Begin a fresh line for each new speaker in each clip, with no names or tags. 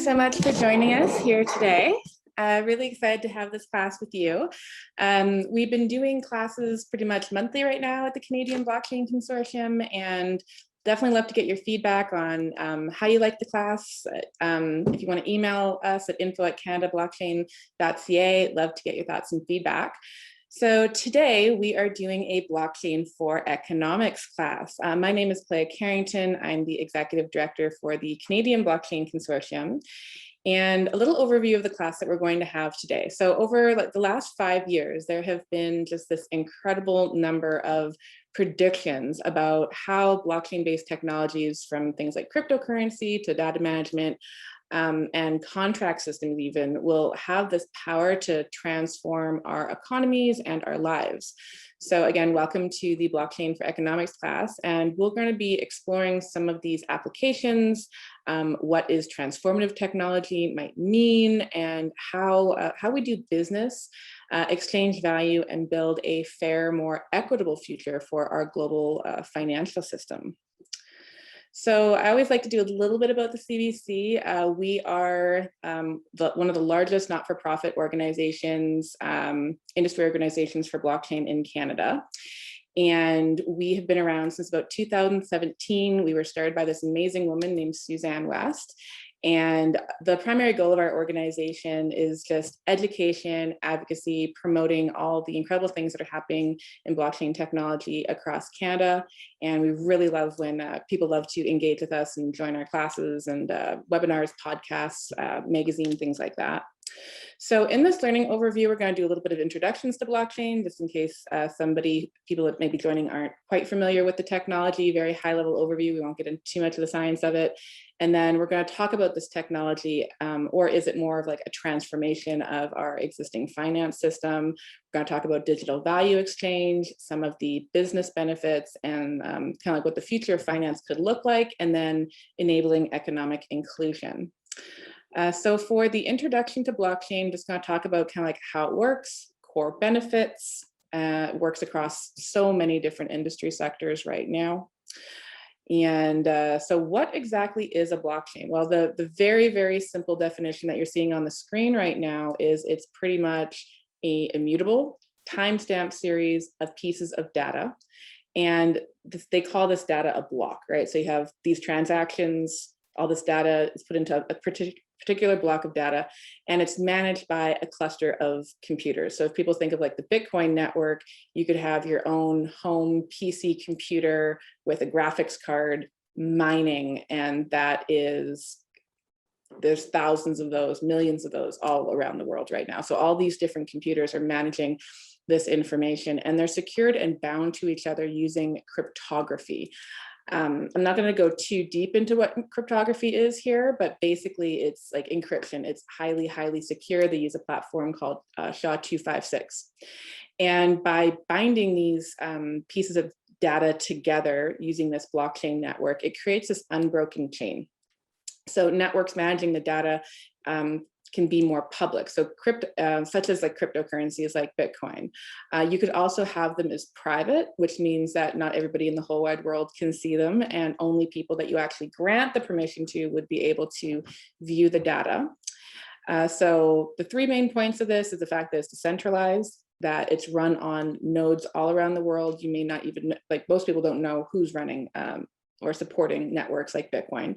so much for joining us here today. Really excited to have this class with you. We've been doing classes pretty much monthly right now at the Canadian Blockchain Consortium, and definitely love to get your feedback on how you like the class. If you want to email us at info@canadablockchain.ca, love to get your thoughts and feedback. So today we are doing a blockchain for economics class. My name is Claire Carrington. I'm the executive director for the Canadian Blockchain Consortium. And a little overview of the class that we're going to have today. So over the last 5 years, there have been just this incredible number of predictions about how blockchain-based technologies, from things like cryptocurrency to data management, and contract systems even, will have this power to transform our economies and our lives. So again, welcome to the Blockchain for Economics class, and we're going to be exploring some of these applications, what is transformative technology might mean, and how we do business, exchange value, and build a fair, more equitable future for our global financial system. So I always like to do a little bit about the CBC. We are one of the largest not-for-profit organizations, industry organizations for blockchain in Canada. And we have been around since about 2017. We were started by this amazing woman named Suzanne West. And the primary goal of our organization is just education, advocacy, promoting all the incredible things that are happening in blockchain technology across Canada. And we really love when people love to engage with us and join our classes and webinars, podcasts, magazine, things like that. So in this learning overview, we're going to do a little bit of introductions to blockchain, just in case people that may be joining aren't quite familiar with the technology, very high level overview. We won't get into too much of the science of it. And then we're going to talk about this technology, or is it more of like a transformation of our existing finance system? We're going to talk about digital value exchange, some of the business benefits, and kind of like what the future of finance could look like, and then enabling economic inclusion. So for the introduction to blockchain, just going to talk about kind of like how it works, core benefits, works across so many different industry sectors right now. And so what exactly is a blockchain? Well, the very, very simple definition that you're seeing on the screen right now is it's pretty much a immutable timestamp series of pieces of data. And they call this data a block, right? So you have these transactions, all this data is put into a particular block of data, and it's managed by a cluster of computers. So if people think of like the Bitcoin network, you could have your own home PC computer with a graphics card mining, and there's thousands of those, millions of those all around the world right now. So all these different computers are managing this information, and they're secured and bound to each other using cryptography. I'm not going to go too deep into what cryptography is here, but basically it's like encryption. It's highly, highly secure. They use a platform called SHA-256. And by binding these pieces of data together using this blockchain network, it creates this unbroken chain. So networks managing the data can be more public. So such as like cryptocurrencies like Bitcoin. You could also have them as private, which means that not everybody in the whole wide world can see them, and only people that you actually grant the permission to would be able to view the data. So the three main points of this is the fact that it's decentralized, that it's run on nodes all around the world. You may not even, like most people don't know who's running or supporting networks like Bitcoin.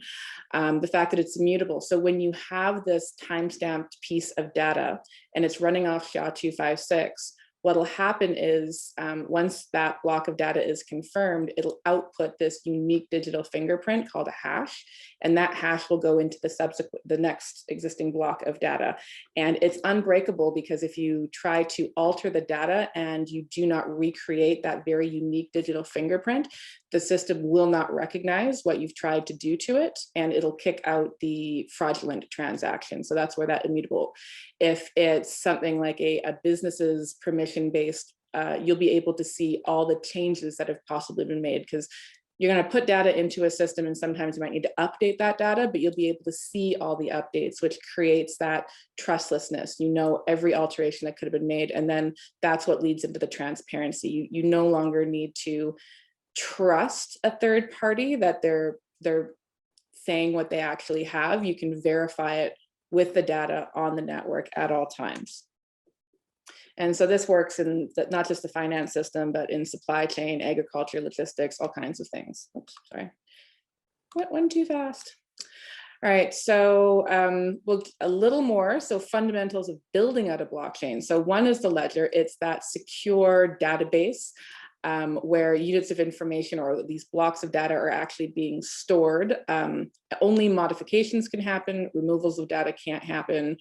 The fact that it's immutable. So when you have this timestamped piece of data and it's running off SHA-256, what'll happen is once that block of data is confirmed, it'll output this unique digital fingerprint called a hash, and that hash will go into the next existing block of data. And it's unbreakable, because if you try to alter the data and you do not recreate that very unique digital fingerprint, the system will not recognize what you've tried to do to it, and it'll kick out the fraudulent transaction. So that's where that immutable. If it's something like a business's permission-based, you'll be able to see all the changes that have possibly been made, because you're going to put data into a system and sometimes you might need to update that data, but you'll be able to see all the updates, which creates that trustlessness. You know every alteration that could have been made, and then that's what leads into the transparency. You no longer need to trust a third party that they're saying what they actually have, you can verify it with the data on the network at all times. And so this works in not just the finance system, but in supply chain, agriculture, logistics, all kinds of things. Oops, sorry. Went too fast. All right, so we'll a little more. So fundamentals of building out a blockchain. So one is the ledger. It's that secure database where units of information or these blocks of data are actually being stored. Only modifications can happen. Removals of data can't happen.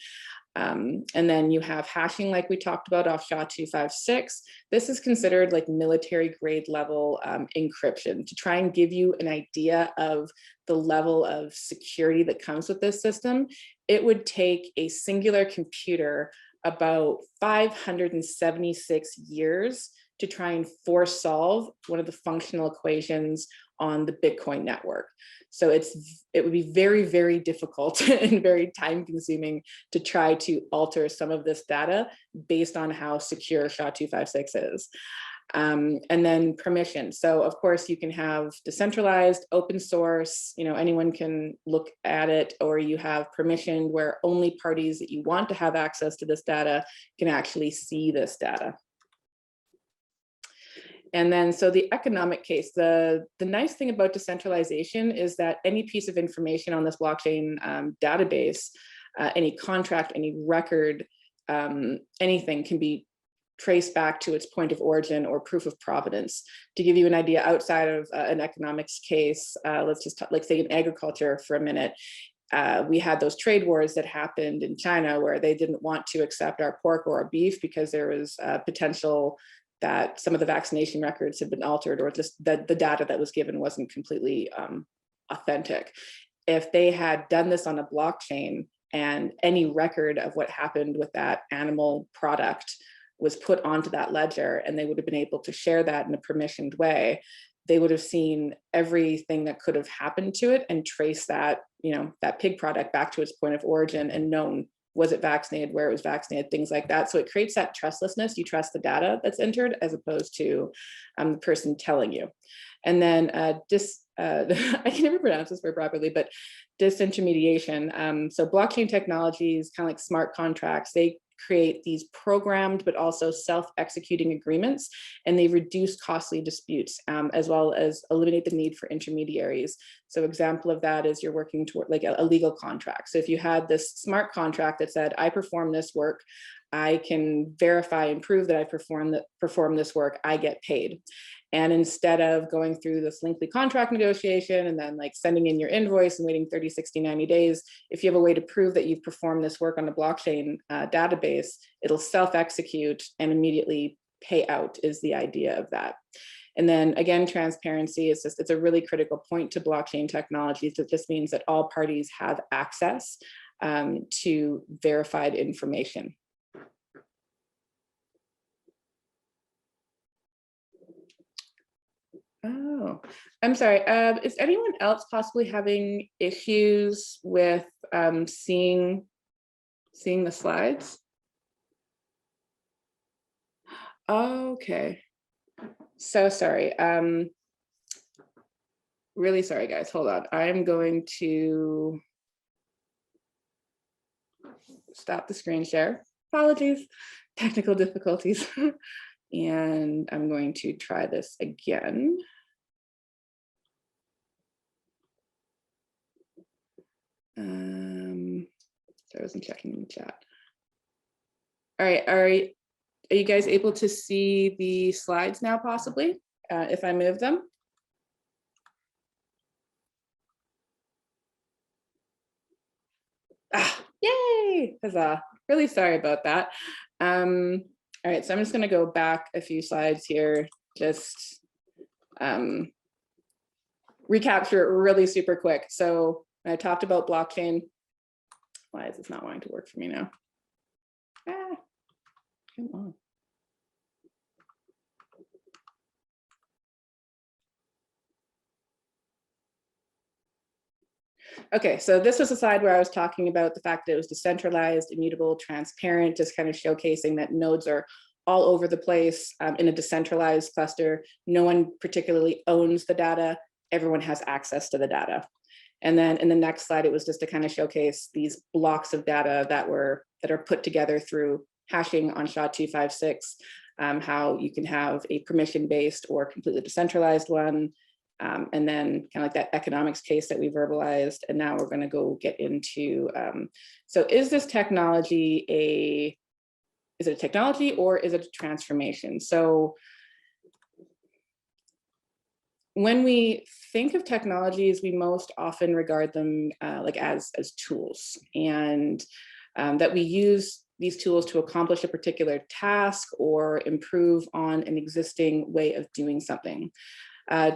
And then you have hashing, like we talked about, off SHA-256. This is considered like military grade level encryption to try and give you an idea of the level of security that comes with this system. It would take a singular computer about 576 years to try and force solve one of the functional equations on the Bitcoin network. So it would be very, very difficult and very time consuming to try to alter some of this data based on how secure SHA-256 is. And then permission. So of course you can have decentralized, open source, anyone can look at it, or you have permission where only parties that you want to have access to this data can actually see this data. And then, so the economic case, the nice thing about decentralization is that any piece of information on this blockchain database, any contract, any record, anything can be traced back to its point of origin or proof of provenance. To give you an idea, outside of an economics case, let's just talk, like say in agriculture for a minute, we had those trade wars that happened in China where they didn't want to accept our pork or our beef because there was potential that some of the vaccination records had been altered, or just that the data that was given wasn't completely authentic. If they had done this on a blockchain and any record of what happened with that animal product was put onto that ledger, and they would have been able to share that in a permissioned way, they would have seen everything that could have happened to it and trace that, that pig product back to its point of origin and known, was it vaccinated, where it was vaccinated, things like that. So it creates that trustlessness. You trust the data that's entered as opposed to the person telling you. And then I can never pronounce this word properly, but disintermediation. So blockchain technologies, kind of like smart contracts, they create these programmed but also self-executing agreements, and they reduce costly disputes as well as eliminate the need for intermediaries. So example of that is you're working toward like a legal contract. So if you had this smart contract that said, I perform this work, I can verify and prove that I perform this work, I get paid. And instead of going through this lengthy contract negotiation and then like sending in your invoice and waiting 30, 60, 90 days, if you have a way to prove that you've performed this work on a blockchain database, it'll self-execute and immediately pay out is the idea of that. And then again, transparency is it's a really critical point to blockchain technologies. It just means that all parties have access to verified information. Oh, I'm sorry. Is anyone else possibly having issues with seeing the slides? Okay. So sorry. Really sorry, guys. Hold on. I'm going to stop the screen share. Apologies, technical difficulties. And I'm going to try this again. So I wasn't checking in the chat. All right, are you guys able to see the slides now possibly, if I move them? Yay, huzzah. Really sorry about that. All right, so I'm just gonna go back a few slides here, just recapture it really super quick. So I talked about blockchain. Why is this not wanting to work for me now? Come on. Okay, so this was a slide where I was talking about the fact that it was decentralized, immutable, transparent, just kind of showcasing that nodes are all over the place in a decentralized cluster. No one particularly owns the data. Everyone has access to the data. And then in the next slide, it was just to kind of showcase these blocks of data that are put together through hashing on SHA-256, how you can have a permission-based or completely decentralized one, and then kind of like that economics case that we verbalized. And now we're going to go get into, so is this technology is it a technology or is it a transformation? So when we think of technologies, we most often regard them like as tools, and that we use these tools to accomplish a particular task or improve on an existing way of doing something.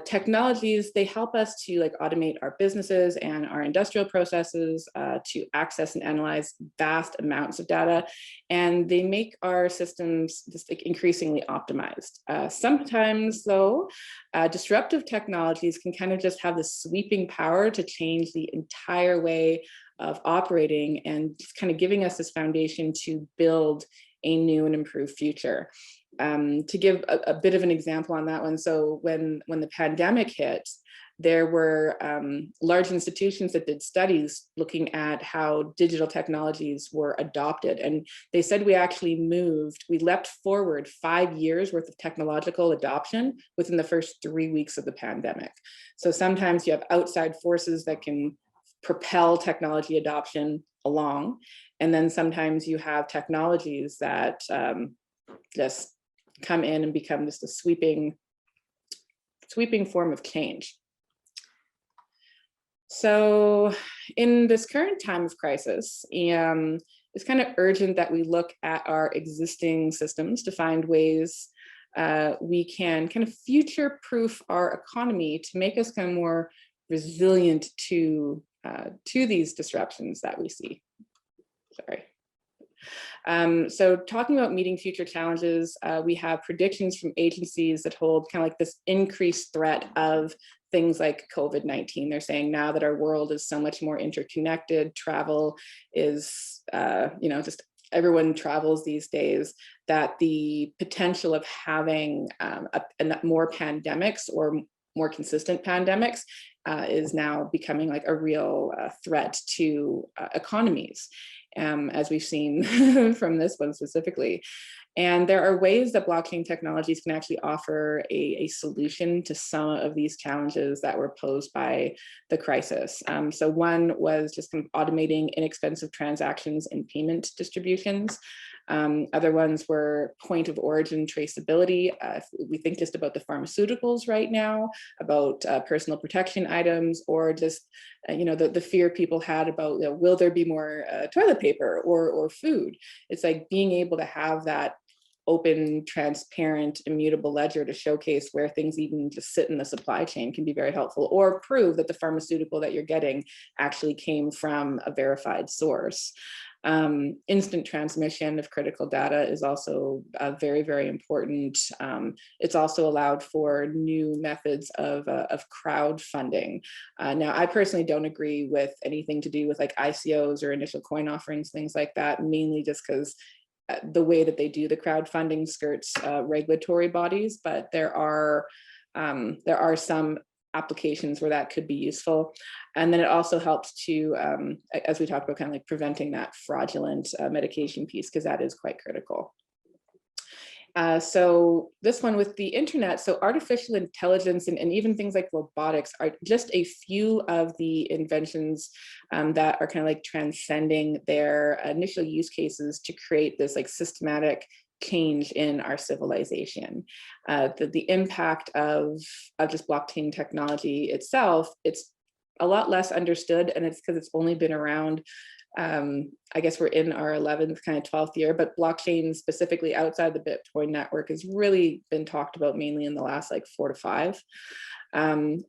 Technologies, they help us to like automate our businesses and our industrial processes, to access and analyze vast amounts of data, and they make our systems just like increasingly optimized. Sometimes though, disruptive technologies can kind of just have this sweeping power to change the entire way of operating, and just kind of giving us this foundation to build a new and improved future. To give a bit of an example on that one, so when the pandemic hit, there were large institutions that did studies looking at how digital technologies were adopted. And they said we leapt forward 5 years worth of technological adoption within the first 3 weeks of the pandemic. So sometimes you have outside forces that can propel technology adoption along. And then sometimes you have technologies that just come in and become just a sweeping form of change. So in this current time of crisis, it's kind of urgent that we look at our existing systems to find ways we can kind of future-proof our economy to make us kind of more resilient to these disruptions that we see. Sorry. So talking about meeting future challenges, we have predictions from agencies that hold kind of like this increased threat of things like COVID-19. They're saying now that our world is so much more interconnected, travel is, just everyone travels these days, that the potential of having more pandemics or more consistent pandemics is now becoming like a real threat to economies, as we've seen from this one specifically. And there are ways that blockchain technologies can actually offer a solution to some of these challenges that were posed by the crisis. So one was just kind of automating inexpensive transactions and payment distributions. Other ones were point of origin traceability. If we think just about the pharmaceuticals right now, about personal protection items, or just the fear people had about will there be more toilet paper or food. It's like being able to have that open, transparent, immutable ledger to showcase where things even just sit in the supply chain can be very helpful, or prove that the pharmaceutical that you're getting actually came from a verified source. Instant transmission of critical data is also very, very important. It's also allowed for new methods of crowdfunding. Now, I personally don't agree with anything to do with like ICOs or initial coin offerings, things like that, mainly just because the way that they do the crowdfunding skirts regulatory bodies, but there are some applications where that could be useful. And then it also helps to, as we talked about, kind of like preventing that fraudulent medication piece, because that is quite critical. So this one with the internet, so artificial intelligence and even things like robotics are just a few of the inventions that are kind of like transcending their initial use cases to create this like systematic change in our civilization. The impact of just blockchain technology itself, it's a lot less understood, and it's because it's only been around, I guess we're in our 11th, kind of 12th year, but blockchain specifically outside the Bitcoin network has really been talked about mainly in the last like 4 to 5.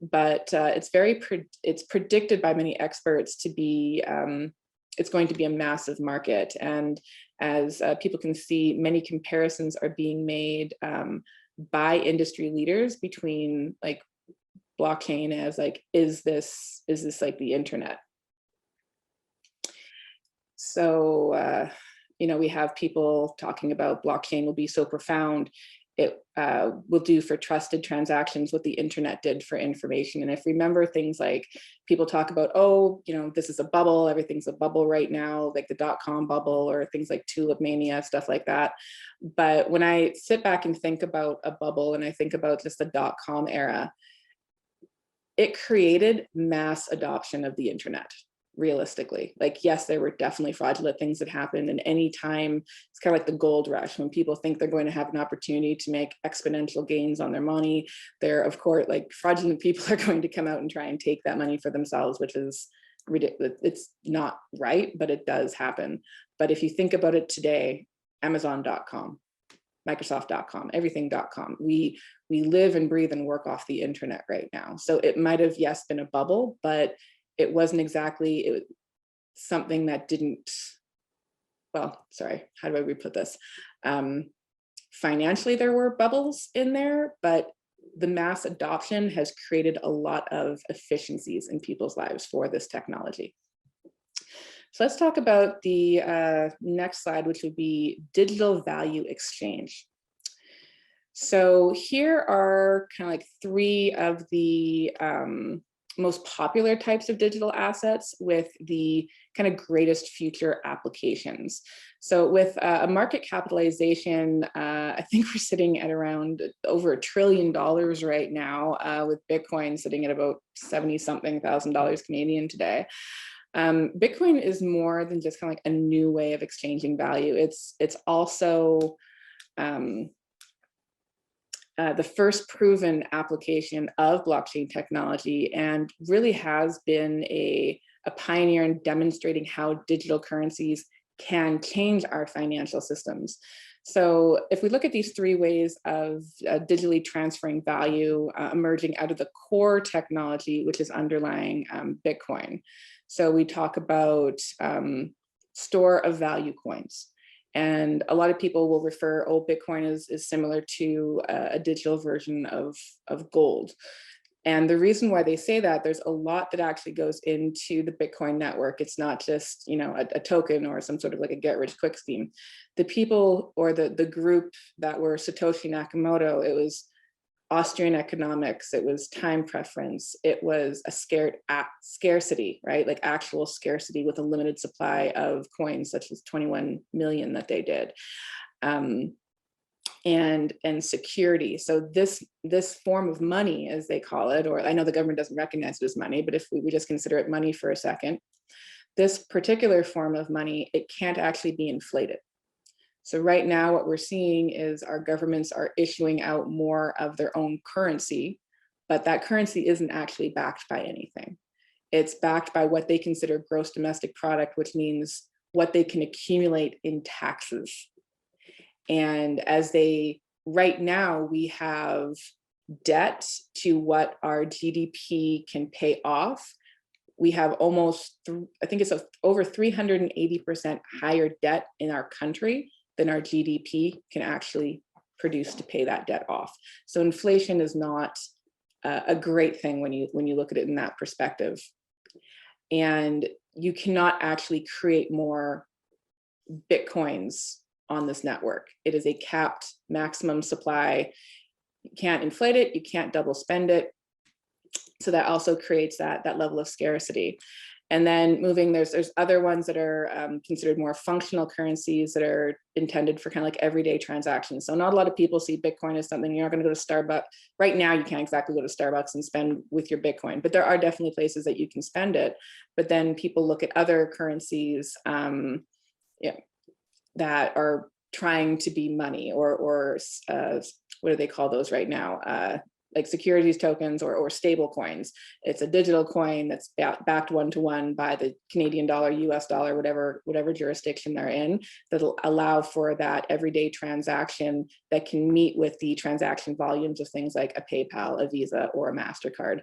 But it's predicted by many experts to be, it's going to be a massive market. And as people can see, many comparisons are being made by industry leaders between like blockchain as like, is this like the internet? So, we have people talking about blockchain will be so profound, it will do for trusted transactions what the internet did for information. And if we remember things like people talk about, oh, this is a bubble, everything's a bubble right now, like the dot-com bubble or things like tulip mania, stuff like that. But when I sit back and think about a bubble and I think about just the dot-com era, it created mass adoption of the internet. Realistically, like, yes, there were definitely fraudulent things that happened, and anytime, it's kind of like the gold rush, when people think they're going to have an opportunity to make exponential gains on their money, they're, of course, like, fraudulent people are going to come out and try and take that money for themselves, which is ridiculous. It's not right, but it does happen. But if you think about it today, Amazon.com, Microsoft.com, everything.com, we live and breathe and work off the internet right now. So it might have, yes, been a bubble, but it wasn't exactly something that didn't, well, sorry, how do I re-put this? Financially, there were bubbles in there, but the mass adoption has created a lot of efficiencies in people's lives for this technology. So let's talk about the next slide, which would be digital value exchange. So here are kind of like three of the most popular types of digital assets with the kind of greatest future applications. So with a market capitalization, I think we're sitting at around over $1 trillion right now, with Bitcoin sitting at about 70-something thousand dollars Canadian today. Bitcoin is more than just kind of like a new way of exchanging value. It's also the first proven application of blockchain technology, and really has been a pioneer in demonstrating how digital currencies can change our financial systems. So if we look at these three ways of digitally transferring value emerging out of the core technology, which is underlying Bitcoin. So we talk about store of value coins. And a lot of people will refer, oh, Bitcoin is similar to a digital version of gold. And the reason why they say that, there's a lot that actually goes into the Bitcoin network. It's not just, a token or some sort of like a get rich quick scheme. The people or the group that were Satoshi Nakamoto, it was Austrian economics, it was time preference, it was a scarcity, right? Like actual scarcity with a limited supply of coins, such as 21 million that they did. And security. So this form of money, as they call it, or I know the government doesn't recognize it as money, but if we just consider it money for a second, this particular form of money, it can't actually be inflated. So right now, what we're seeing is our governments are issuing out more of their own currency, but that currency isn't actually backed by anything. It's backed by what they consider gross domestic product, which means what they can accumulate in taxes. And right now, we have debt to what our GDP can pay off. We have almost, I think it's over 380% higher debt in our country than our GDP can actually produce to pay that debt off. So inflation is not a great thing when you look at it in that perspective. And you cannot actually create more Bitcoins on this network. It is a capped maximum supply. You can't inflate it, you can't double spend it. So that also creates that level of scarcity. And then there's other ones that are considered more functional currencies that are intended for kind of like everyday transactions. So not a lot of people see Bitcoin as something you're not going to go to Starbucks. Right now, you can't exactly go to Starbucks and spend with your Bitcoin, but there are definitely places that you can spend it. But then people look at other currencies that are trying to be money or what do they call those right now? Like securities tokens or stable coins. It's a digital coin that's backed one-to-one by the Canadian dollar, US dollar, whatever jurisdiction they're in, that'll allow for that everyday transaction that can meet with the transaction volumes of things like a PayPal, a Visa, or a MasterCard.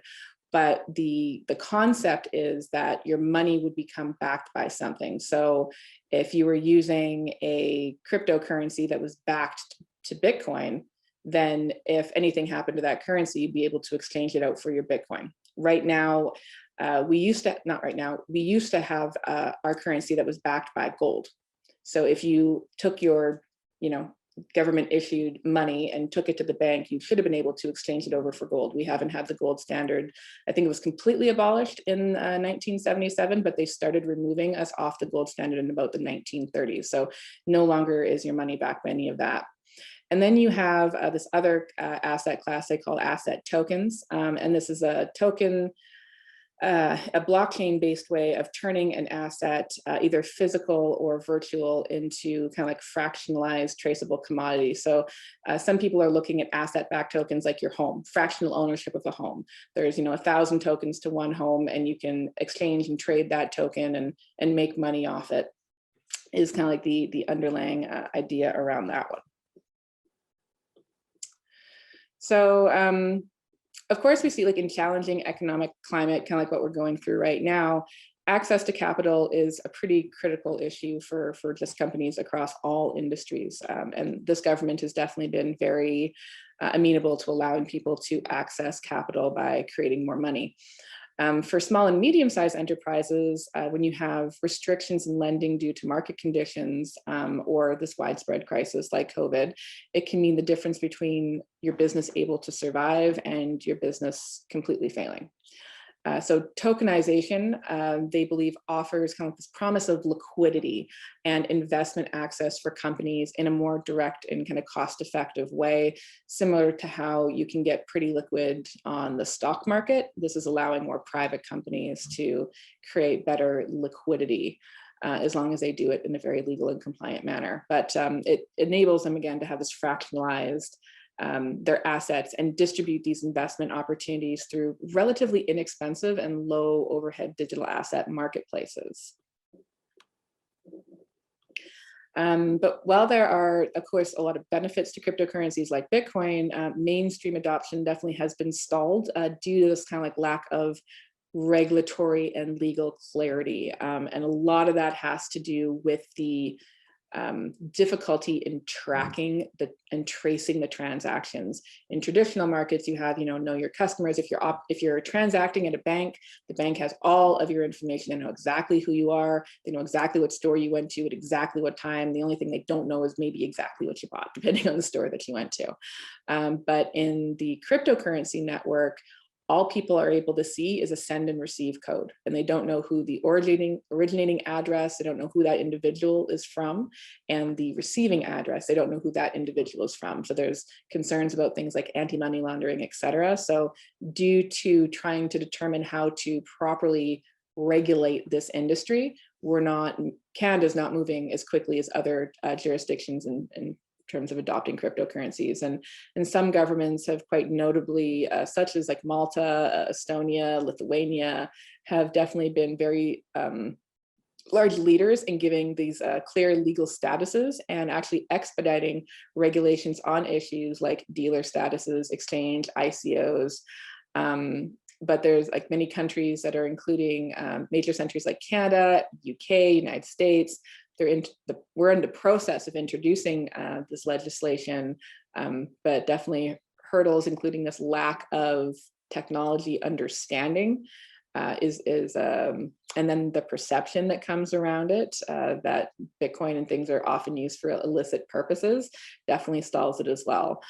But the concept is that your money would become backed by something. So if you were using a cryptocurrency that was backed to Bitcoin, then if anything happened to that currency, you'd be able to exchange it out for your Bitcoin. Right now, we used to have our currency that was backed by gold. So if you took your government issued money and took it to the bank, you should have been able to exchange it over for gold. We haven't had the gold standard. I think it was completely abolished in 1977, but they started removing us off the gold standard in about the 1930s. So no longer is your money backed by any of that. And then you have this other asset class they call asset tokens. And this is a token, a blockchain-based way of turning an asset, either physical or virtual, into kind of like fractionalized traceable commodity. So some people are looking at asset-backed tokens like your home, fractional ownership of a home. There's 1,000 tokens to one home, and you can exchange and trade that token and make money off it, is kind of like the underlying idea around that one. So of course, we see, like, in challenging economic climate, kind of like what we're going through right now, access to capital is a pretty critical issue for just companies across all industries. And this government has definitely been very amenable to allowing people to access capital by creating more money. For small and medium-sized enterprises, when you have restrictions in lending due to market conditions or this widespread crisis like COVID, it can mean the difference between your business able to survive and your business completely failing. So tokenization, they believe, offers kind of this promise of liquidity and investment access for companies in a more direct and kind of cost-effective way, similar to how you can get pretty liquid on the stock market. This is allowing more private companies to create better liquidity, as long as they do it in a very legal and compliant manner. But it enables them, again, to have this fractionalized their assets and distribute these investment opportunities through relatively inexpensive and low overhead digital asset marketplaces. But while there are, of course, a lot of benefits to cryptocurrencies like Bitcoin, mainstream adoption definitely has been stalled due to this kind of like lack of regulatory and legal clarity. And a lot of that has to do with the difficulty in tracking and tracing the transactions. In traditional markets, you have, know your customers. If you're transacting at a bank, the bank has all of your information. They know exactly who you are. They know exactly what store you went to at exactly what time. The only thing they don't know is maybe exactly what you bought, depending on the store that you went to. But in the cryptocurrency network, all people are able to see is a send and receive code, and they don't know who the originating address, they don't know who that individual is from, and the receiving address, they don't know who that individual is from. So there's concerns about things like anti-money laundering, et cetera. So due to trying to determine how to properly regulate this industry, Canada's not moving as quickly as other jurisdictions in terms of adopting cryptocurrencies. And some governments have quite notably, such as like Malta, Estonia, Lithuania, have definitely been very large leaders in giving these clear legal statuses and actually expediting regulations on issues like dealer statuses, exchange, ICOs. But there's like many countries that are including major countries like Canada, UK, United States. We're in the process of introducing this legislation, but definitely hurdles, including this lack of technology understanding, and then the perception that comes around it, that Bitcoin and things are often used for illicit purposes, definitely stalls it as well.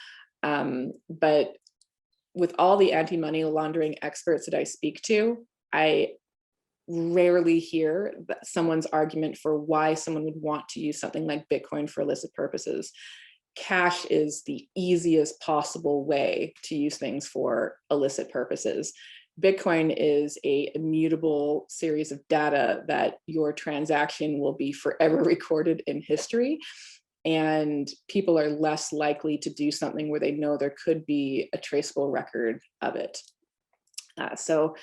But with all the anti-money laundering experts that I speak to, I rarely hear someone's argument for why someone would want to use something like Bitcoin for illicit purposes. Cash is the easiest possible way to use things for illicit purposes. Bitcoin is an immutable series of data that your transaction will be forever recorded in history. And people are less likely to do something where they know there could be a traceable record of it. So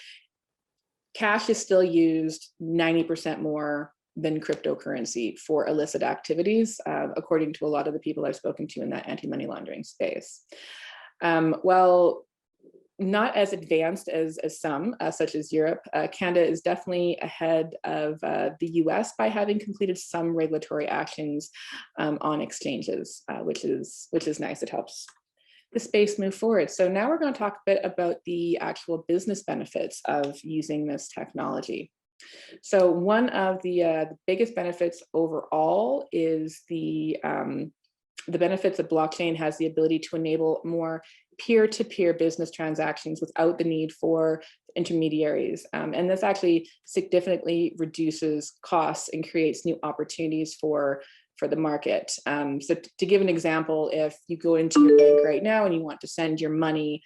cash is still used 90% more than cryptocurrency for illicit activities, according to a lot of the people I've spoken to in that anti-money laundering space. Well, not as advanced as some, such as Europe, Canada is definitely ahead of the US by having completed some regulatory actions on exchanges, which is nice. It helps the space move forward. So now we're going to talk a bit about the actual business benefits of using this technology. So one of the biggest benefits overall is the the benefits of blockchain has the ability to enable more peer-to-peer business transactions without the need for intermediaries. And this actually significantly reduces costs and creates new opportunities for the market. So to give an example, if you go into your bank right now and you want to send your money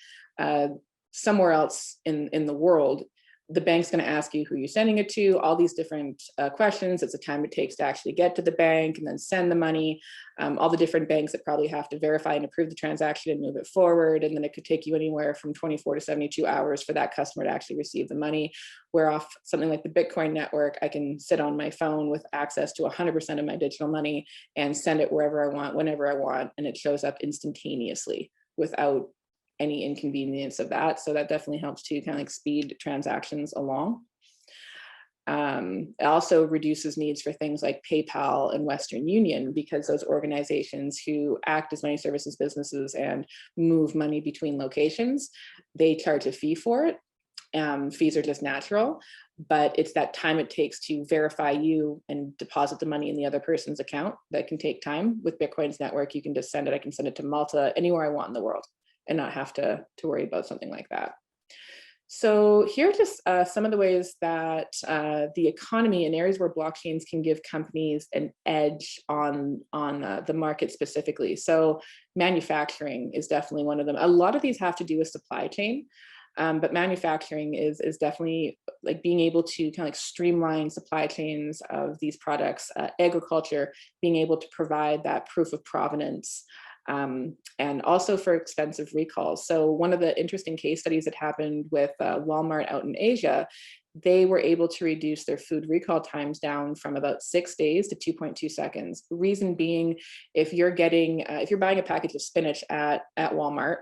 somewhere else in the world, the bank's going to ask you who you're sending it to, all these different questions. It's the time it takes to actually get to the bank and then send the money, all the different banks that probably have to verify and approve the transaction and move it forward. And then it could take you anywhere from 24 to 72 hours for that customer to actually receive the money. Where off something like the Bitcoin network, I can sit on my phone with access to 100% of my digital money and send it wherever I want, whenever I want, and it shows up instantaneously without any inconvenience of that. So that definitely helps to kind of like speed transactions along. It also reduces needs for things like PayPal and Western Union, because those organizations who act as money services businesses and move money between locations, they charge a fee for it. Fees are just natural, but it's that time it takes to verify you and deposit the money in the other person's account that can take time. With Bitcoin's network, you can just send it. I can send it to Malta, anywhere I want in the world, and not have to worry about something like that. So here are just some of the ways that the economy in areas where blockchains can give companies an edge on the market specifically. So manufacturing is definitely one of them. A lot of these have to do with supply chain, but manufacturing is definitely like being able to kind of like streamline supply chains of these products. Agriculture, being able to provide that proof of provenance. And also for expensive recalls. So one of the interesting case studies that happened with Walmart out in Asia, they were able to reduce their food recall times down from about 6 days to 2.2 seconds. Reason being, if you're buying a package of spinach at Walmart,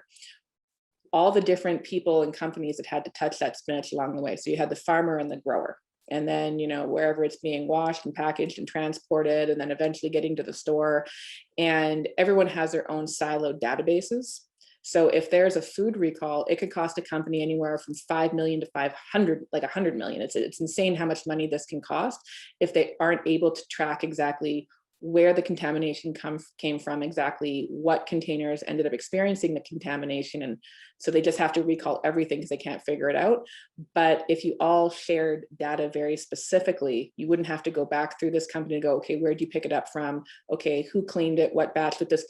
all the different people and companies that had to touch that spinach along the way. So you had the farmer and the grower. And then, wherever it's being washed and packaged and transported, and then eventually getting to the store. And everyone has their own siloed databases. So if there's a food recall, it could cost a company anywhere from 5 million to 500, like 100 million. It's insane how much money this can cost if they aren't able to track exactly where the contamination came from, exactly what containers ended up experiencing the contamination. And so they just have to recall everything because they can't figure it out. But if you all shared data very specifically, you wouldn't have to go back through this company to go, okay, where did you pick it up from? Okay, who cleaned it? What batch did this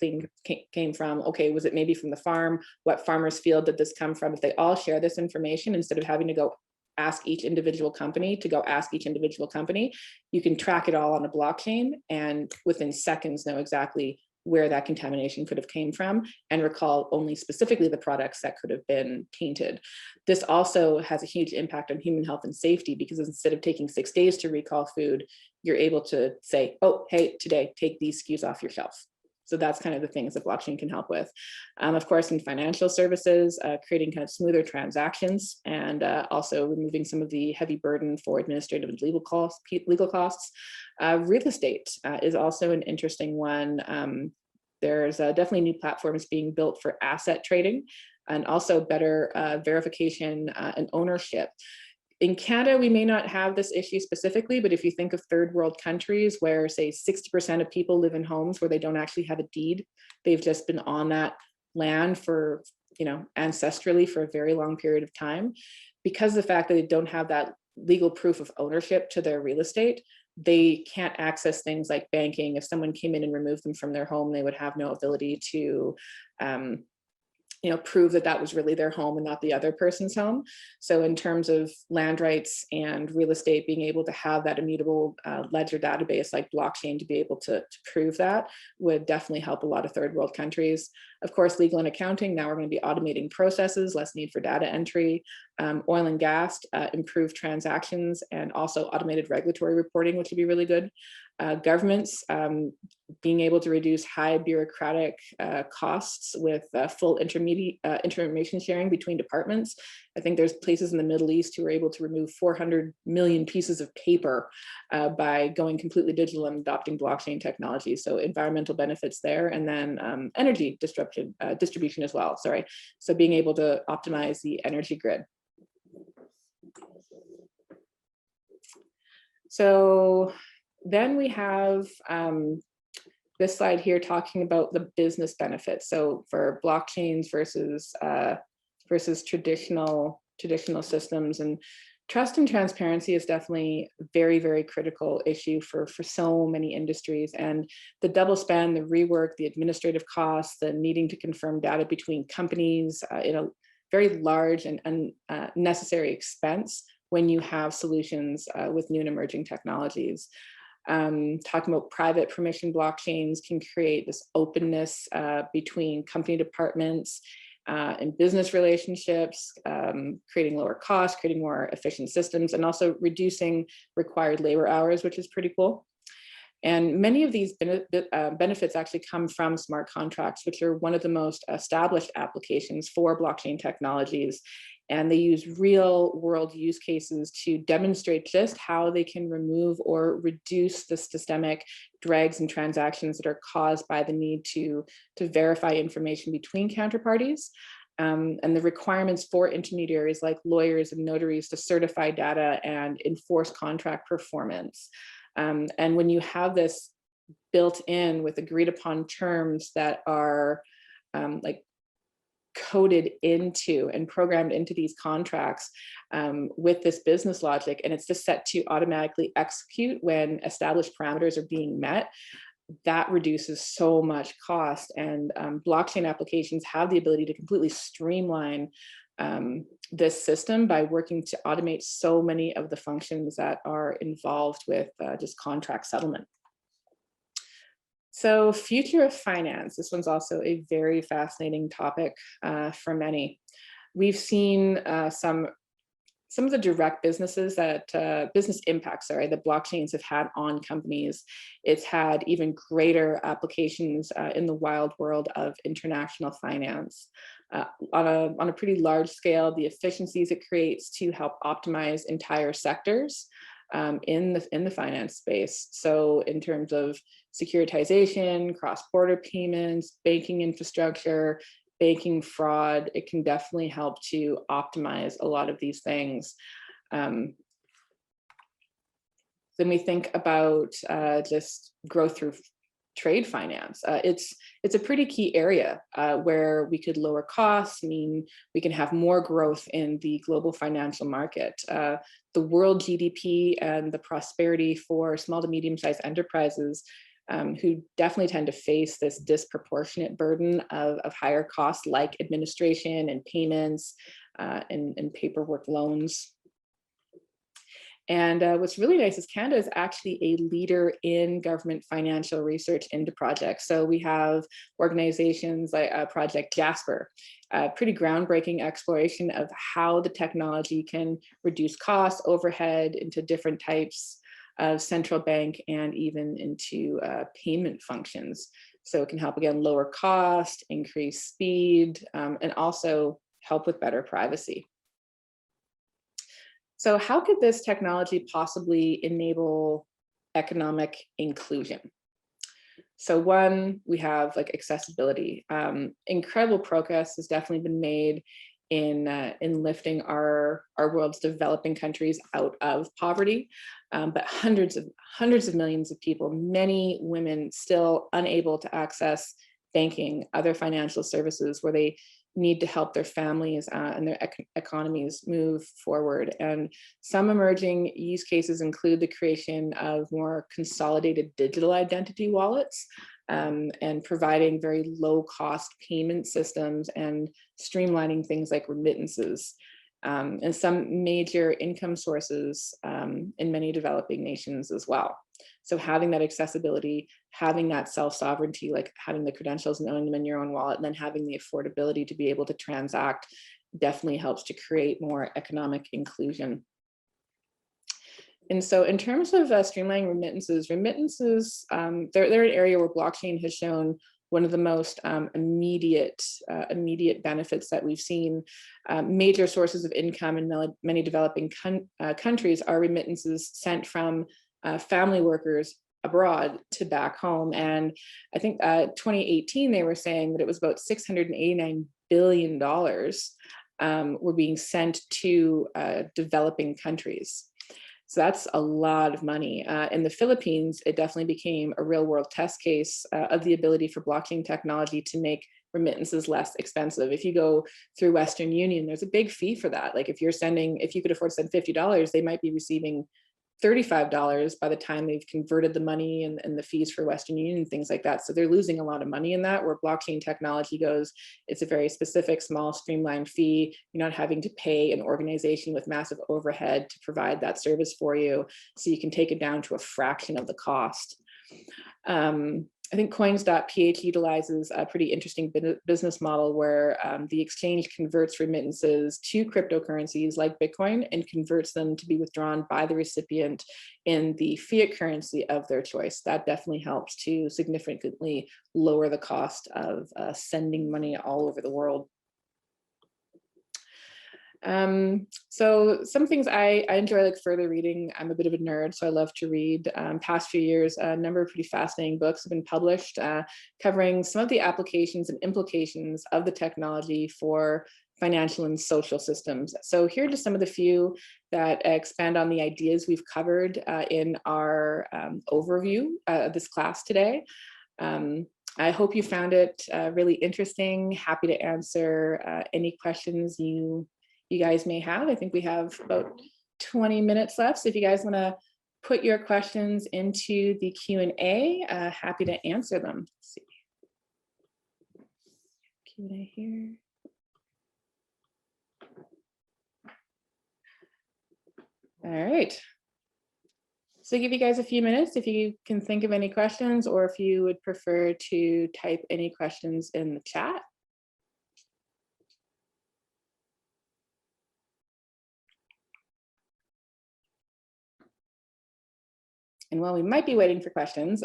came from? Okay, was it maybe from the farm? What farmer's field did this come from? If they all share this information, instead of having to go ask each individual company to go ask each individual company, you can track it all on a blockchain and within seconds know exactly where that contamination could have came from and recall only specifically the products that could have been tainted. This also has a huge impact on human health and safety, because instead of taking 6 days to recall food, you're able to say, oh, hey, today, take these SKUs off your shelf. So that's kind of the things that blockchain can help with. Of course, in financial services, creating kind of smoother transactions, and also removing some of the heavy burden for administrative and legal costs. Real estate is also an interesting one. There's definitely new platforms being built for asset trading, and also better verification and ownership. In Canada, we may not have this issue specifically, but if you think of third world countries where, say, 60% of people live in homes where they don't actually have a deed, they've just been on that land for, ancestrally for a very long period of time. Because of the fact that they don't have that legal proof of ownership to their real estate, they can't access things like banking. If someone came in and removed them from their home, they would have no ability to prove that that was really their home and not the other person's home. So in terms of land rights and real estate, being able to have that immutable ledger database like blockchain to be able to prove that would definitely help a lot of third world countries. Of course, legal and accounting, now we're going to be automating processes, less need for data entry. Oil and gas, improved transactions, and also automated regulatory reporting, which would be really good. Governments, being able to reduce high bureaucratic costs with full information sharing between departments. I think there's places in the Middle East who are able to remove 400 million pieces of paper by going completely digital and adopting blockchain technology. So environmental benefits there, and then energy distribution as well, sorry. So being able to optimize the energy grid. So then we have this slide here talking about the business benefits. So for blockchains versus traditional systems, and trust and transparency is definitely a very, very critical issue for so many industries. And the double spend, the rework, the administrative costs, the needing to confirm data between companies in a very large and unnecessary expense when you have solutions with new and emerging technologies. Talking about private permission blockchains can create this openness between company departments and business relationships, creating lower costs, creating more efficient systems, and also reducing required labor hours, which is pretty cool. And many of these benefits actually come from smart contracts, which are one of the most established applications for blockchain technologies. And they use real world use cases to demonstrate just how they can remove or reduce the systemic drags and transactions that are caused by the need to verify information between counterparties. And the requirements for intermediaries like lawyers and notaries to certify data and enforce contract performance. And when you have this built in with agreed upon terms that are like coded into and programmed into these contracts with this business logic, and it's just set to automatically execute when established parameters are being met, that reduces so much cost. And blockchain applications have the ability to completely streamline this system by working to automate so many of the functions that are involved with just contract settlement. So future of finance, this one's also a very fascinating topic for many. We've seen some of the direct businesses that business impacts, that blockchains have had on companies. It's had even greater applications in the wild world of international finance. On a pretty large scale, the efficiencies it creates to help optimize entire sectors in the finance space. So in terms of securitization, cross-border payments, banking infrastructure, banking fraud, it can definitely help to optimize a lot of these things. Then we think about just growth through trade finance. It's a pretty key area where we could lower costs, mean we can have more growth in the global financial market. The world GDP and the prosperity for small to medium-sized enterprises who definitely tend to face this disproportionate burden of higher costs like administration and payments and paperwork loans. And what's really nice is Canada is actually a leader in government financial research into projects. So we have organizations like Project Jasper, a pretty groundbreaking exploration of how the technology can reduce costs, overhead into different types of central bank and even into payment functions. So it can help, again, lower cost, increase speed, and also help with better privacy. So how could this technology possibly enable economic inclusion? So one, we have like accessibility. Incredible progress has definitely been made in lifting our world's developing countries out of poverty, but hundreds of millions of people, many women still unable to access banking, other financial services where they need to help their families and their economies move forward. And some emerging use cases include the creation of more consolidated digital identity wallets and providing very low cost payment systems and streamlining things like remittances and some major income sources in many developing nations as well. So having that accessibility, having that self-sovereignty, like having the credentials and owning them in your own wallet, and then having the affordability to be able to transact definitely helps to create more economic inclusion. And so in terms of streamlining remittances, they're an area where blockchain has shown one of the most immediate benefits that we've seen. Major sources of income in many developing countries are remittances sent from family workers abroad to back home. And I think 2018, they were saying that it was about $689 billion were being sent to developing countries. So that's a lot of money. In the Philippines, it definitely became a real world test case of the ability for blockchain technology to make remittances less expensive. If you go through Western Union, there's a big fee for that. Like if you could afford to send $50, they might be receiving $35 by the time they've converted the money and the fees for Western Union and things like that. So they're losing a lot of money in that, where blockchain technology goes, it's a very specific, small, streamlined fee. You're not having to pay an organization with massive overhead to provide that service for you. So you can take it down to a fraction of the cost. I think coins.ph utilizes a pretty interesting business model where the exchange converts remittances to cryptocurrencies like Bitcoin and converts them to be withdrawn by the recipient in the fiat currency of their choice. That definitely helps to significantly lower the cost of sending money all over the world. So some things I enjoy, like further reading. I'm a bit of a nerd, so I love to read. Past few years, a number of pretty fascinating books have been published covering some of the applications and implications of the technology for financial and social systems. So here are just some of the few that expand on the ideas we've covered in our overview of this class today. I hope you found it really interesting. Happy to answer any questions you guys may have. I think we have about 20 minutes left. So if you guys want to put your questions into the Q&A, happy to answer them. Let's see. Q&A here. All right. So give you guys a few minutes if you can think of any questions, or if you would prefer to type any questions in the chat. And while we might be waiting for questions,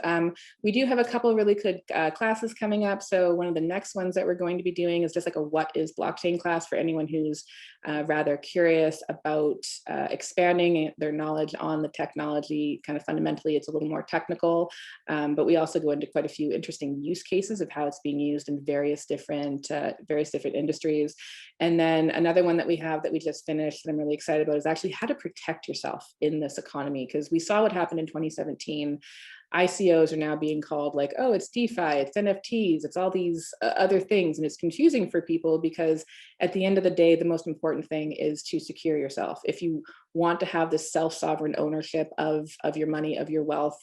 we do have a couple of really good classes coming up. So one of the next ones that we're going to be doing is just like a what is blockchain class for anyone who's rather curious about expanding their knowledge on the technology. Kind of fundamentally, it's a little more technical, but we also go into quite a few interesting use cases of how it's being used in various different industries. And then another one that we have that we just finished that I'm really excited about is actually how to protect yourself in this economy, because we saw what happened in 2017. ICOs are now being called like, oh, it's DeFi, it's NFTs, it's all these other things. And it's confusing for people because at the end of the day, the most important thing is to secure yourself. If you want to have this self-sovereign ownership of your money, of your wealth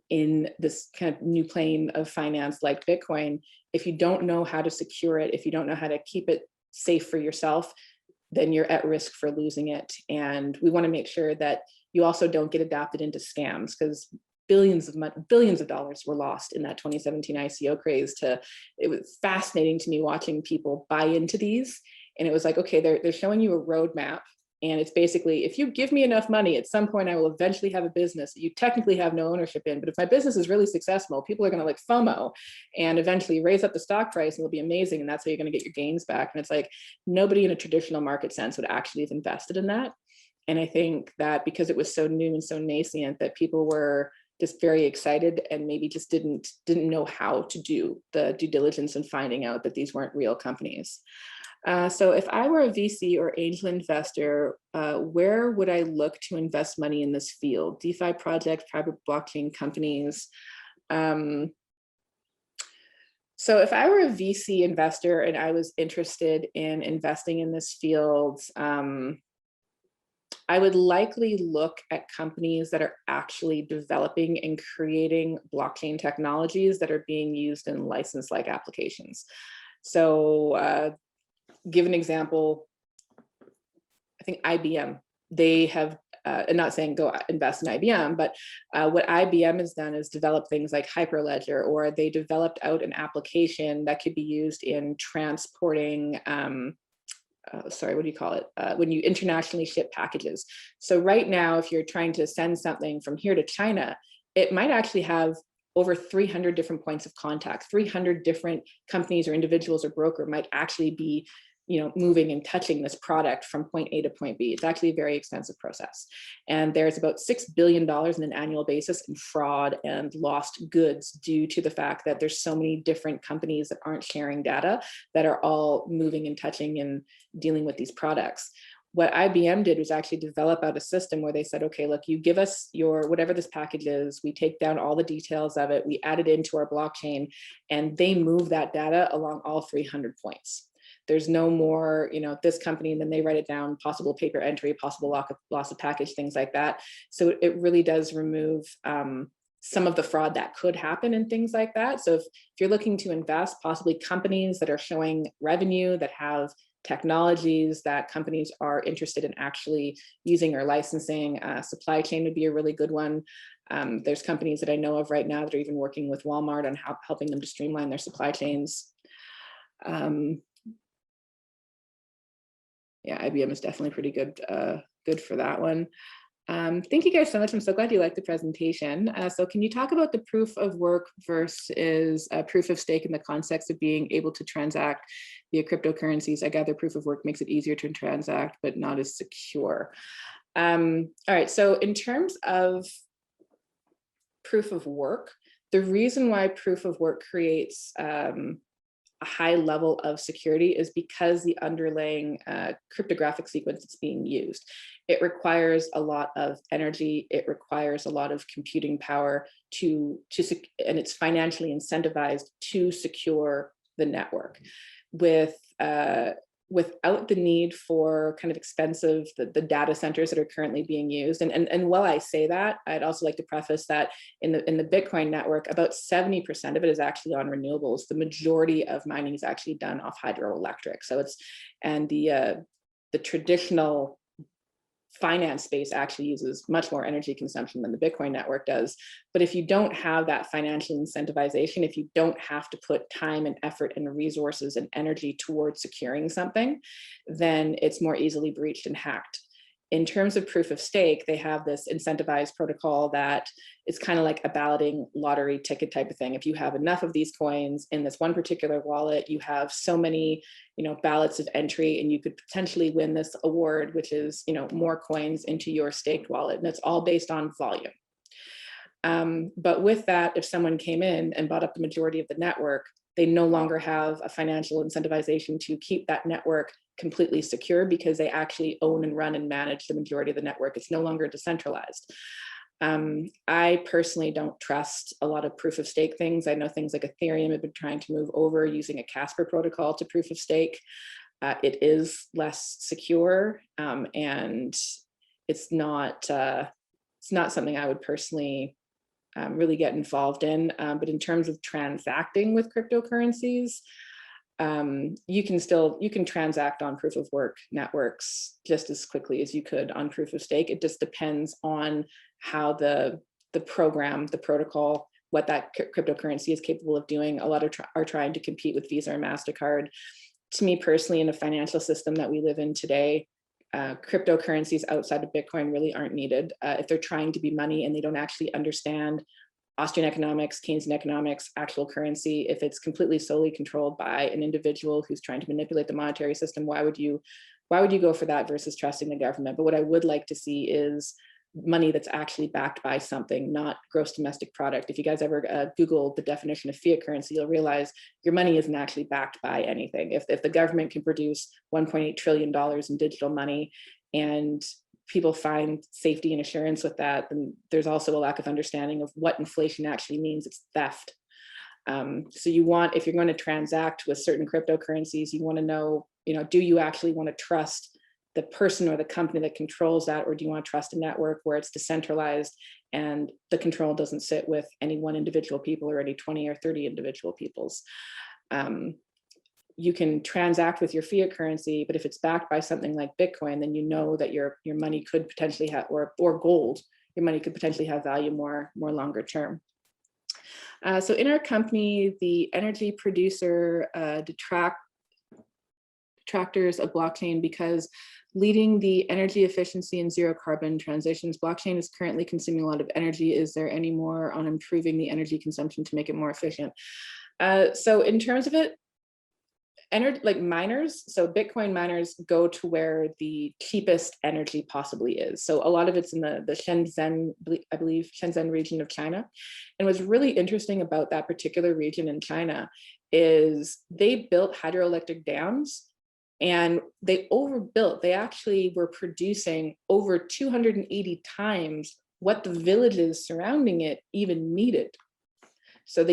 in this kind of new plane of finance like Bitcoin, if you don't know how to secure it, if you don't know how to keep it safe for yourself, then you're at risk for losing it. And we want to make sure that you also don't get adapted into scams, because billions of dollars were lost in that 2017 ICO craze. It was fascinating to me watching people buy into these. And it was like, okay, they're showing you a roadmap. And it's basically, if you give me enough money, at some point I will eventually have a business that you technically have no ownership in. But if my business is really successful, people are going to like FOMO and eventually raise up the stock price, and it'll be amazing. And that's how you're going to get your gains back. And it's like, nobody in a traditional market sense would actually have invested in that. And I think that because it was so new and so nascent, that people were just very excited and maybe just didn't know how to do the due diligence and finding out that these weren't real companies. So if I were a VC or angel investor, where would I look to invest money in this field? DeFi projects, private blockchain companies. So if I were a VC investor and I was interested in investing in this field, I would likely look at companies that are actually developing and creating blockchain technologies that are being used in license-like applications. So give an example, I think IBM, they have, and not saying go invest in IBM, but what IBM has done is develop things like Hyperledger, or they developed out an application that could be used in transporting, sorry, what do you call it? When you internationally ship packages. So right now, if you're trying to send something from here to China, it might actually have over 300 different points of contact. 300 different companies or individuals or broker might actually be moving and touching this product from point A to point B. It's actually a very expensive process. And there's about $6 billion in an annual basis in fraud and lost goods due to the fact that there's so many different companies that aren't sharing data that are all moving and touching and dealing with these products. what IBM did was actually develop out a system where they said, okay, look, you give us your, whatever this package is, we take down all the details of it, we add it into our blockchain, and they move that data along all 300 points. There's no more, this company, and then they write it down, possible paper entry, possible loss of package, things like that. So it really does remove some of the fraud that could happen and things like that. So if you're looking to invest, possibly companies that are showing revenue, that have technologies that companies are interested in actually using or licensing, supply chain would be a really good one. There's companies that I know of right now that are even working with Walmart on helping them to streamline their supply chains. Yeah, IBM is definitely pretty good, good for that one. Thank you guys so much. I'm so glad you liked the presentation. So can you talk about the proof of work versus proof of stake in the context of being able to transact via cryptocurrencies? I gather proof of work makes it easier to transact, but not as secure. All right, so in terms of proof of work, the reason why proof of work creates a high level of security is because the underlying cryptographic sequence that's being used. It requires a lot of energy. It requires a lot of computing power and it's financially incentivized to secure the network. Without the need for kind of expensive, the data centers that are currently being used. And while I say that, I'd also like to preface that in the Bitcoin network, about 70% of it is actually on renewables. The majority of mining is actually done off hydroelectric. So the traditional finance space actually uses much more energy consumption than the Bitcoin network does. But if you don't have that financial incentivization, if you don't have to put time and effort and resources and energy towards securing something, then it's more easily breached and hacked. In terms of proof of stake, they have this incentivized protocol that is kind of like a balloting lottery ticket type of thing. If you have enough of these coins in this one particular wallet, you have so many, ballots of entry, and you could potentially win this award, which is, more coins into your staked wallet. And it's all based on volume. But with that, if someone came in and bought up the majority of the network, they no longer have a financial incentivization to keep that network completely secure because they actually own and run and manage the majority of the network. It's no longer decentralized. I personally don't trust a lot of proof of stake things. I know things like Ethereum have been trying to move over using a Casper protocol to proof of stake. It is less secure, and it's not something I would personally really get involved in. But in terms of transacting with cryptocurrencies, you can transact on proof of work networks just as quickly as you could on proof of stake. It just depends on how the protocol, what that cryptocurrency is capable of doing. A lot are trying to compete with Visa or MasterCard. To me personally, in a financial system that we live in today, cryptocurrencies outside of Bitcoin really aren't needed. If they're trying to be money and they don't actually understand Austrian economics, Keynesian economics, actual currency, if it's completely solely controlled by an individual who's trying to manipulate the monetary system, why would you go for that versus trusting the government? But what I would like to see is money that's actually backed by something, not gross domestic product. If you guys ever Google the definition of fiat currency, you'll realize your money isn't actually backed by anything. If the government can produce $1.8 trillion in digital money and people find safety and assurance with that, then there's also a lack of understanding of what inflation actually means. It's theft. So if you're going to transact with certain cryptocurrencies, you want to know, do you actually want to trust the person or the company that controls that, or do you want to trust a network where it's decentralized and the control doesn't sit with any one individual people or any 20 or 30 individual peoples? You can transact with your fiat currency, but if it's backed by something like Bitcoin, then you know that your money could potentially have, or gold, your money could potentially have value more longer term. So in our company, the energy producer detractors of blockchain because leading the energy efficiency and zero carbon transitions, blockchain is currently consuming a lot of energy. Is there any more on improving the energy consumption to make it more efficient? So in terms of it, like miners, so Bitcoin miners go to where the cheapest energy possibly is. So a lot of it's in the Shenzhen, I believe, Shenzhen region of China. And what's really interesting about that particular region in China is they built hydroelectric dams And they overbuilt. They actually were producing over 280 times what the villages surrounding it even needed. So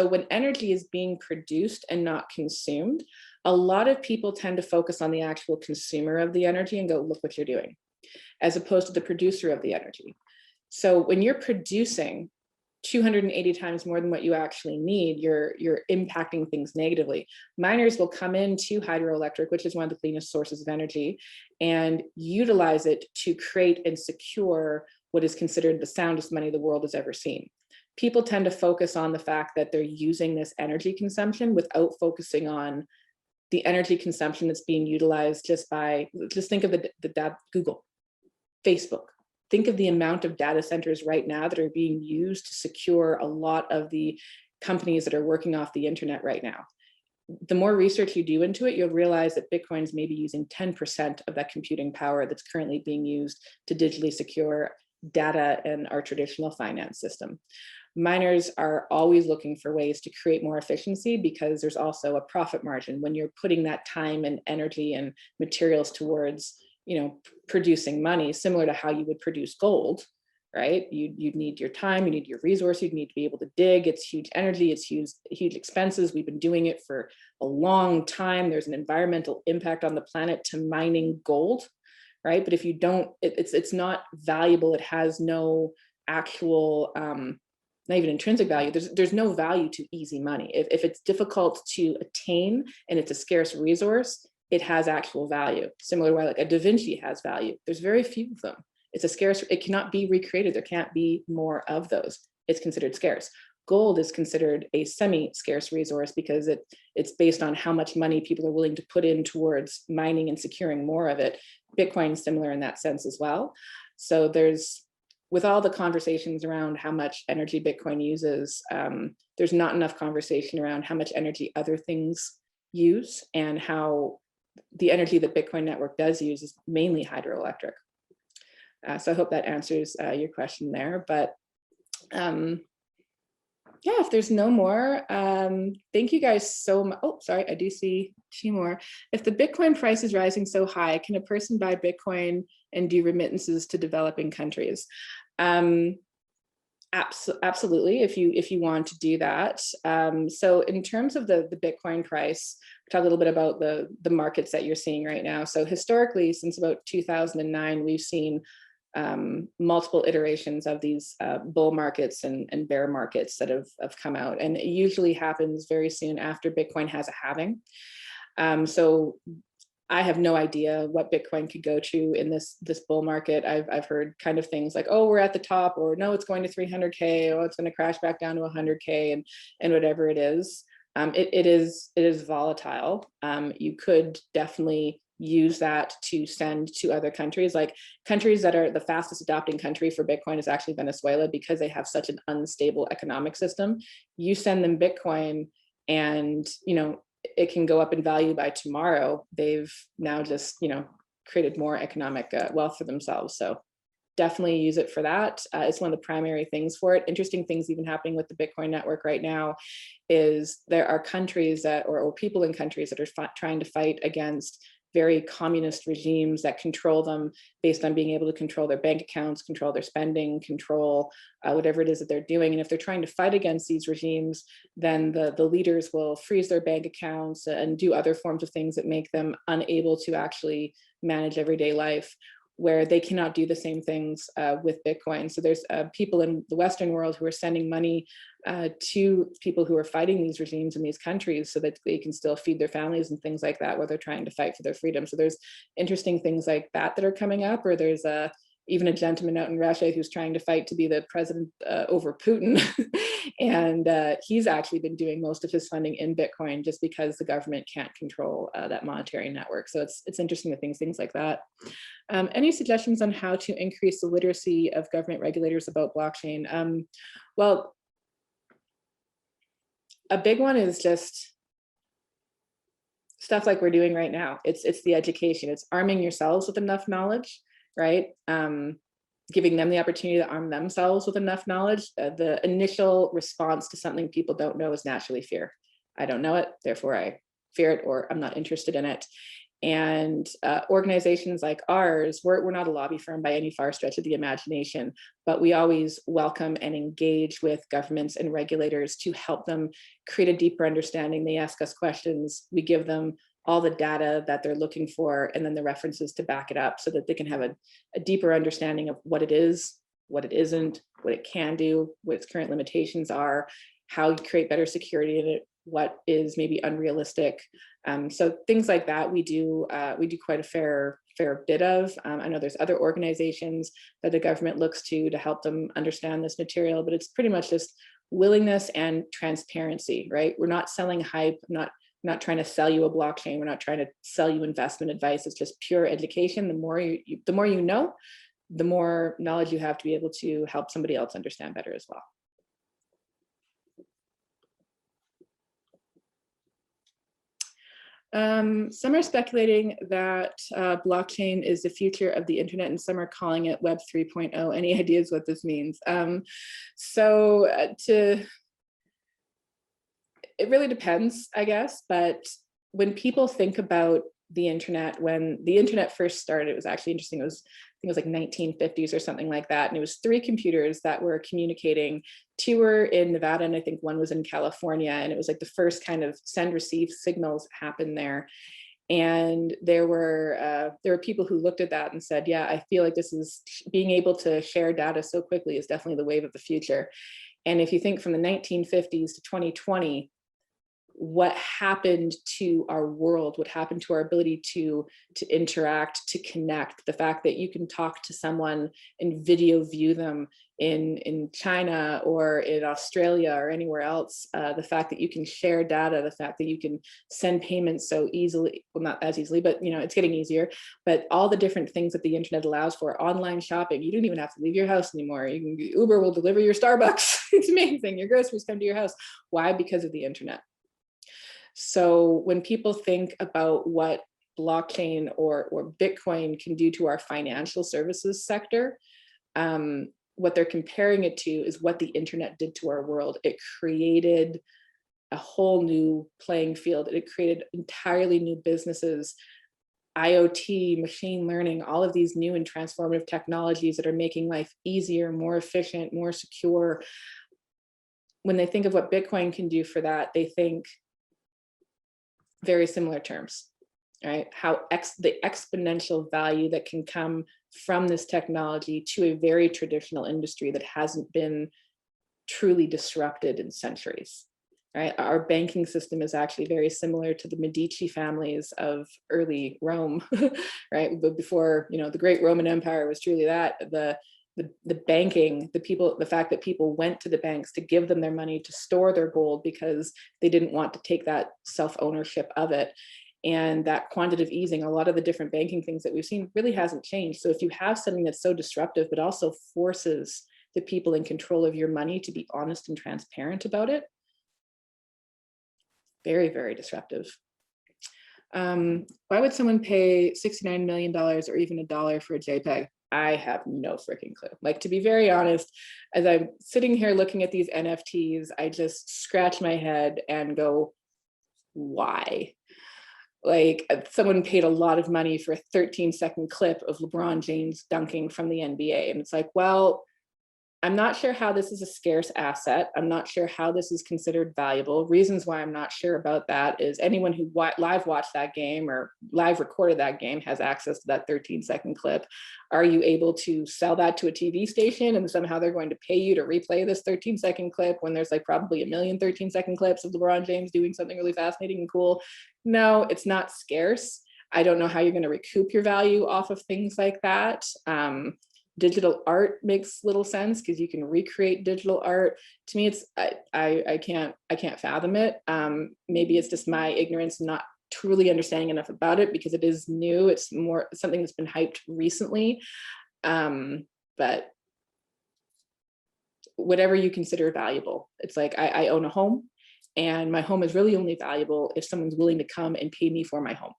when energy is being produced and not consumed, a lot of people tend to focus on the actual consumer of the energy and go, look what you're doing, as opposed to the producer of the energy. So when you're producing 280 times more than what you actually need, you're impacting things negatively. Miners will come into hydroelectric, which is one of the cleanest sources of energy, and utilize it to create and secure what is considered the soundest money the world has ever seen. People tend to focus on the fact that they're using this energy consumption without focusing on the energy consumption that's being utilized just think of the Google, Facebook. Think of the amount of data centers right now that are being used to secure a lot of the companies that are working off the internet right now. The more research you do into it, you'll realize that Bitcoin's maybe using 10% of that computing power that's currently being used to digitally secure data in our traditional finance system. Miners are always looking for ways to create more efficiency because there's also a profit margin when you're putting that time and energy and materials towards, producing money, similar to how you would produce gold, right? You'd need your time, you need your resources, you need to be able to dig. It's huge energy, it's huge expenses. We've been doing it for a long time. There's an environmental impact on the planet to mining gold, right? But if you don't, it's not valuable. It has no actual, not even intrinsic value. There's no value to easy money. If it's difficult to attain and it's a scarce resource, it has actual value. Similar to why like a Da Vinci has value. There's very few of them. It's a scarce, it cannot be recreated. There can't be more of those. It's considered scarce. Gold is considered a semi-scarce resource because it's based on how much money people are willing to put in towards mining and securing more of it. Bitcoin is similar in that sense as well. So with all the conversations around how much energy Bitcoin uses, there's not enough conversation around how much energy other things use and how the energy that Bitcoin network does use is mainly hydroelectric. So I hope that answers your question there. But yeah, if there's no more, thank you guys so much. Oh, sorry, I do see two more. If the Bitcoin price is rising so high, can a person buy Bitcoin and do remittances to developing countries? Absolutely, if you want to do that. So in terms of the Bitcoin price, talk a little bit about the markets that you're seeing right now. So historically, since about 2009, we've seen multiple iterations of these bull markets and bear markets that have come out. And it usually happens very soon after Bitcoin has a halving. So I have no idea what Bitcoin could go to in this bull market. I've heard kind of things like, oh, we're at the top, or no, it's going to 300K, or it's going to crash back down to 100K, and whatever it is. It is volatile. You could definitely use that to send to other countries. Like countries that are the fastest adopting country for Bitcoin is actually Venezuela, because they have such an unstable economic system. You send them Bitcoin and, it can go up in value by tomorrow. They've now just, created more economic wealth for themselves. So definitely use it for that. It's one of the primary things for it. Interesting things even happening with the Bitcoin network right now is there are countries that, or people in countries that are trying to fight against very communist regimes that control them based on being able to control their bank accounts, control their spending, control whatever it is that they're doing. And if they're trying to fight against these regimes, then the leaders will freeze their bank accounts and do other forms of things that make them unable to actually manage everyday life, where they cannot do the same things with Bitcoin. So there's people in the Western world who are sending money to people who are fighting these regimes in these countries so that they can still feed their families and things like that while they're trying to fight for their freedom. So there's interesting things like that are coming up, or there's even a gentleman out in Russia who's trying to fight to be the president over Putin. And he's actually been doing most of his funding in Bitcoin just because the government can't control that monetary network. So it's interesting that things like that. Any suggestions on how to increase the literacy of government regulators about blockchain? Well, a big one is just stuff like we're doing right now. It's the education. It's arming yourselves with enough knowledge, right? Giving them the opportunity to arm themselves with enough knowledge. The initial response to something people don't know is naturally fear. I don't know it, therefore I fear it, or I'm not interested in it. And organizations like ours, we're not a lobby firm by any far stretch of the imagination, but we always welcome and engage with governments and regulators to help them create a deeper understanding. They ask us questions, we give them all the data that they're looking for, and then the references to back it up so that they can have a deeper understanding of what it is, what it isn't, what it can do, what its current limitations are, how you create better security in it, what is maybe unrealistic. So things like that we do quite a fair bit of. I know there's other organizations that the government looks to help them understand this material, but it's pretty much just willingness and transparency, right? We're not selling hype, not trying to sell you a blockchain. We're not trying to sell you investment advice. It's just pure education. The more you know, the more knowledge you have to be able to help somebody else understand better as well. Some are speculating that blockchain is the future of the internet, and some are calling it Web 3.0. Any ideas what this means? It really depends, I guess, but when people think about the internet, when the internet first started, it was actually interesting. I think it was like 1950s or something like that. And it was 3 computers that were communicating. 2 were in Nevada, and I think 1 was in California. And it was like the first kind of send receive signals happened there. And there were people who looked at that and said, yeah, I feel like this is being able to share data so quickly is definitely the wave of the future. And if you think from the 1950s to 2020, what happened to our world, what happened to our ability to interact, to connect, the fact that you can talk to someone and video view them in China or in Australia or anywhere else, the fact that you can share data, the fact that you can send payments so easily, well, not as easily, but it's getting easier, but all the different things that the internet allows for, online shopping, you don't even have to leave your house anymore. Uber will deliver your Starbucks. It's amazing. Your groceries come to your house. Why? Because of the internet. So when people think about what blockchain or Bitcoin can do to our financial services sector, what they're comparing it to is what the internet did to our world. It created a whole new playing field. It created entirely new businesses, IoT, machine learning, all of these new and transformative technologies that are making life easier, more efficient, more secure. When they think of what Bitcoin can do for that, they think very similar terms, right? How the exponential value that can come from this technology to a very traditional industry that hasn't been truly disrupted in centuries, right? Our banking system is actually very similar to the Medici families of early Rome, right? But before, the great Roman Empire was truly that, the banking, the fact that people went to the banks to give them their money to store their gold because they didn't want to take that self-ownership of it. And that quantitative easing, a lot of the different banking things that we've seen really hasn't changed. So if you have something that's so disruptive, but also forces the people in control of your money to be honest and transparent about it, very, very disruptive. Why would someone pay $69 million or even $1 for a JPEG? I have no freaking clue. Like, to be very honest, as I'm sitting here looking at these NFTs, I just scratch my head and go, why? Like, someone paid a lot of money for a 13-second clip of LeBron James dunking from the NBA. And it's like, well, I'm not sure how this is a scarce asset. I'm not sure how this is considered valuable. Reasons why I'm not sure about that is anyone who live watched that game or live recorded that game has access to that 13-second clip. Are you able to sell that to a TV station and somehow they're going to pay you to replay this 13-second clip when there's like probably a million 13-second clips of LeBron James doing something really fascinating and cool? No, it's not scarce. I don't know how you're going to recoup your value off of things like that. Digital art makes little sense because you can recreate digital art. To me, it's I can't fathom it. Maybe it's just my ignorance, not truly understanding enough about it because it is new. It's more something that's been hyped recently. But whatever you consider valuable, it's like I own a home, and my home is really only valuable if someone's willing to come and pay me for my home.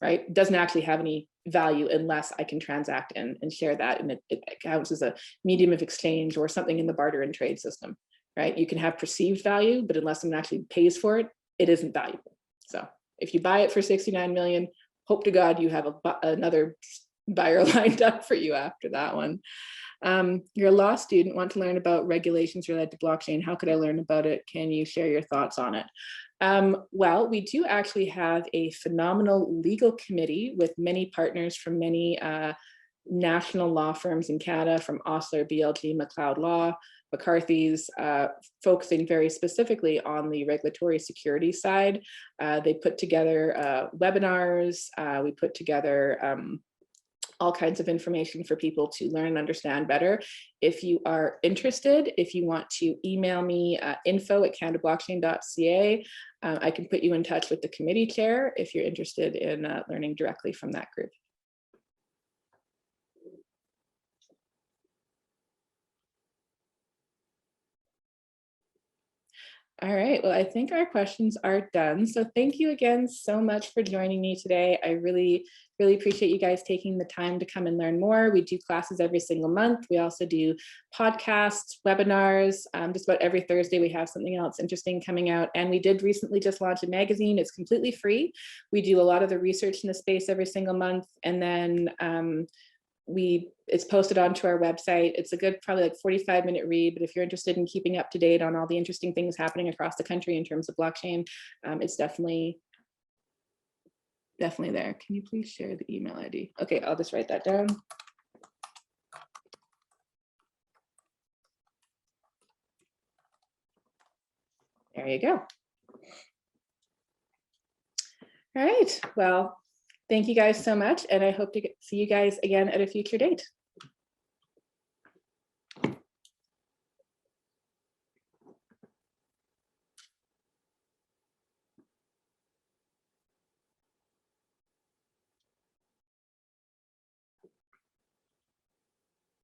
Right? It doesn't actually have any value unless I can transact and share that, and it counts as a medium of exchange or something in the barter and trade system, right? You can have perceived value, but unless someone actually pays for it, it isn't valuable. So if you buy it for 69 million, hope to God you have another buyer lined up for you after that one. You're a law student, want to learn about regulations related to blockchain. How could I learn about it? Can you share your thoughts on it? Well, we do actually have a phenomenal legal committee with many partners from many national law firms in Canada, from Osler, BLG, McLeod Law, McCarthy's, focusing very specifically on the regulatory security side. They put together webinars, we put together all kinds of information for people to learn and understand better. If you are interested, if you want to email me info@canadablockchain.ca, I can put you in touch with the committee chair if you're interested in learning directly from that group. All right, well, I think our questions are done. So thank you again so much for joining me today. I really appreciate you guys taking the time to come and learn more. We do classes every single month. We also do podcasts, webinars. Just about every Thursday, we have something else interesting coming out. And we did recently just launch a magazine. It's completely free. We do a lot of the research in the space every single month. And then it's posted onto our website. It's a good, probably like 45-minute read, but if you're interested in keeping up to date on all the interesting things happening across the country in terms of blockchain, it's definitely there. Can you please share the email ID? Okay, I'll just write that down. There you go. All right, well, thank you guys so much, and I hope to see you guys again at a future date.